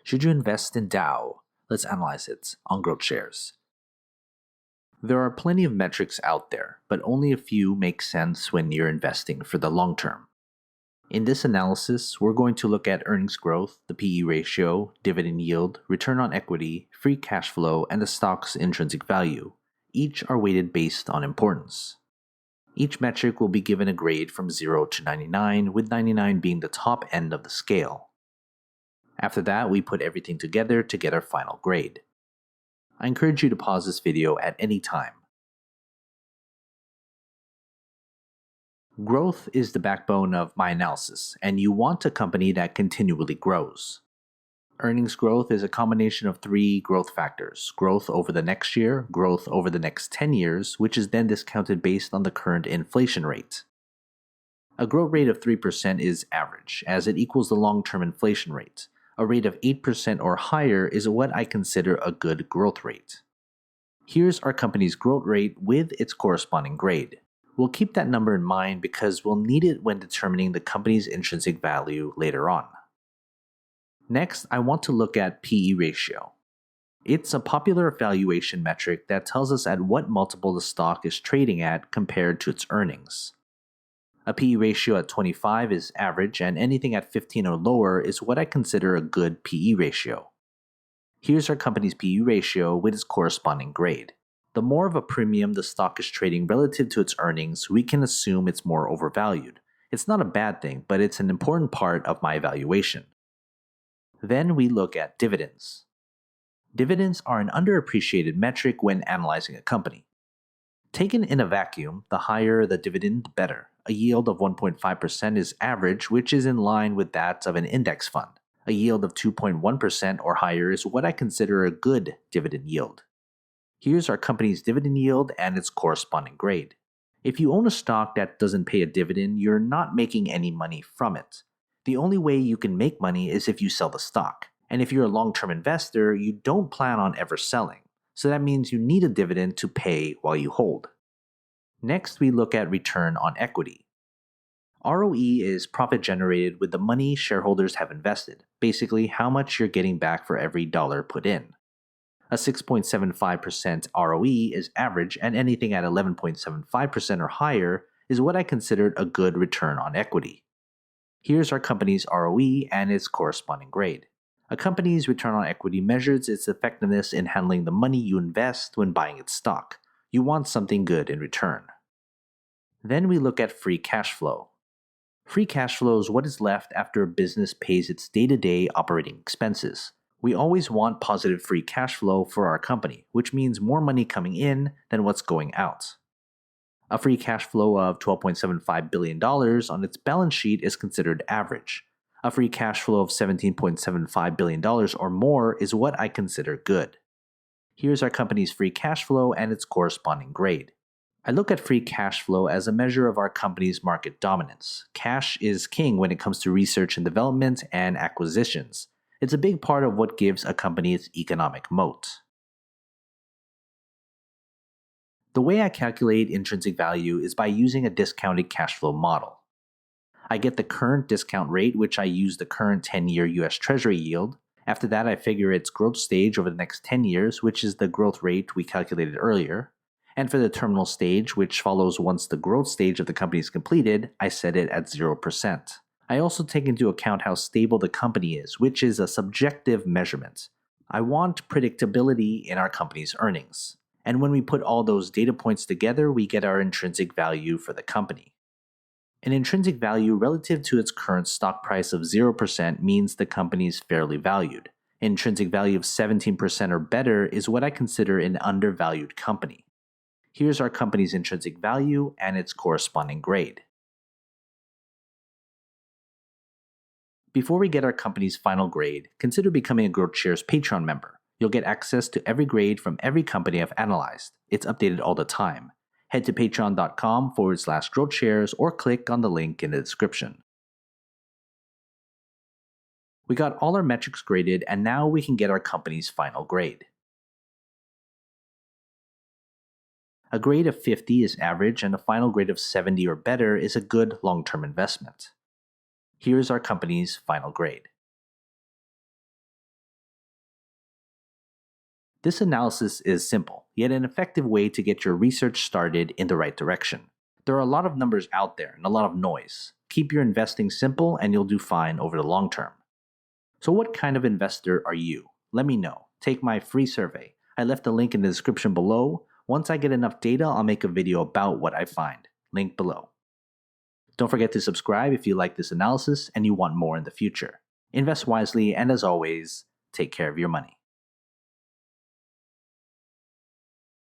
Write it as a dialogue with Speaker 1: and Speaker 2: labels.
Speaker 1: Should you invest in Dow? Let's analyze it on GrowthShares. There are plenty of metrics out there, but only a few make sense when you're investing for the long term. In this analysis, we're going to look at earnings growth, the PE ratio, dividend yield, return on equity, free cash flow, and the stock's intrinsic value. Each are weighted based on importance. Each metric will be given a grade from 0 to 99, with 99 being the top end of the scale. After that, we put everything together to get our final grade. I encourage you to pause this video at any time. Growth is the backbone of my analysis, and you want a company that continually grows. Earnings growth is a combination of three growth factors: growth over the next year, growth over the next 10 years, which is then discounted based on the current inflation rate. A growth rate of 3% is average, as it equals the long-term inflation rate. A rate of 8% or higher is what I consider a good growth rate. Here's our company's growth rate with its corresponding grade. We'll keep that number in mind because we'll need it when determining the company's intrinsic value later on. Next, I want to look at PE ratio. It's a popular valuation metric that tells us at what multiple the stock is trading at compared to its earnings. A PE ratio at 25 is average, and anything at 15 or lower is what I consider a good PE ratio. Here's our company's PE ratio with its corresponding grade. The more of a premium the stock is trading relative to its earnings, we can assume it's more overvalued. It's not a bad thing, but it's an important part of my evaluation. Then we look at dividends. Dividends are an underappreciated metric when analyzing a company. Taken in a vacuum, the higher the dividend, the better. A yield of 1.5% is average, which is in line with that of an index fund. A yield of 2.1% or higher is what I consider a good dividend yield. Here's our company's dividend yield and its corresponding grade. If you own a stock that doesn't pay a dividend, you're not making any money from it. The only way you can make money is if you sell the stock. And if you're a long-term investor, you don't plan on ever selling. So that means you need a dividend to pay while you hold. Next, we look at return on equity. ROE is profit generated with the money shareholders have invested, basically how much you're getting back for every dollar put in. A 6.75% ROE is average, and anything at 11.75% or higher is what I considered a good return on equity. Here's our company's ROE and its corresponding grade. A company's return on equity measures its effectiveness in handling the money you invest when buying its stock. You want something good in return. Then we look at free cash flow. Free cash flow is what is left after a business pays its day-to-day operating expenses. We always want positive free cash flow for our company, which means more money coming in than what's going out. A free cash flow of $12.75 billion on its balance sheet is considered average. A free cash flow of $17.75 billion or more is what I consider good. Here's our company's free cash flow and its corresponding grade. I look at free cash flow as a measure of our company's market dominance. Cash is king when it comes to research and development and acquisitions. It's a big part of what gives a company its economic moat. The way I calculate intrinsic value is by using a discounted cash flow model. I get the current discount rate, which I use the current 10-year US Treasury yield. After that, I figure its growth stage over the next 10 years, which is the growth rate we calculated earlier. And for the terminal stage, which follows once the growth stage of the company is completed, I set it at 0%. I also take into account how stable the company is, which is a subjective measurement. I want predictability in our company's earnings. And when we put all those data points together, we get our intrinsic value for the company. An intrinsic value relative to its current stock price of 0% means the company is fairly valued. An intrinsic value of 17% or better is what I consider an undervalued company. Here's our company's intrinsic value and its corresponding grade. Before we get our company's final grade, consider becoming a GrowthShares Patreon member. You'll get access to every grade from every company I've analyzed. It's updated all the time. Head to patreon.com/GrowthShares or click on the link in the description. We got all our metrics graded, and now we can get our company's final grade. A grade of 50 is average, and a final grade of 70 or better is a good long-term investment. Here's our company's final grade. This analysis is simple, yet an effective way to get your research started in the right direction. There are a lot of numbers out there and a lot of noise. Keep your investing simple and you'll do fine over the long term. So what kind of investor are you? Let me know. Take my free survey. I left the link in the description below. Once I get enough data, I'll make a video about what I find. Link below. Don't forget to subscribe if you like this analysis and you want more in the future. Invest wisely, and as always, take care of your money.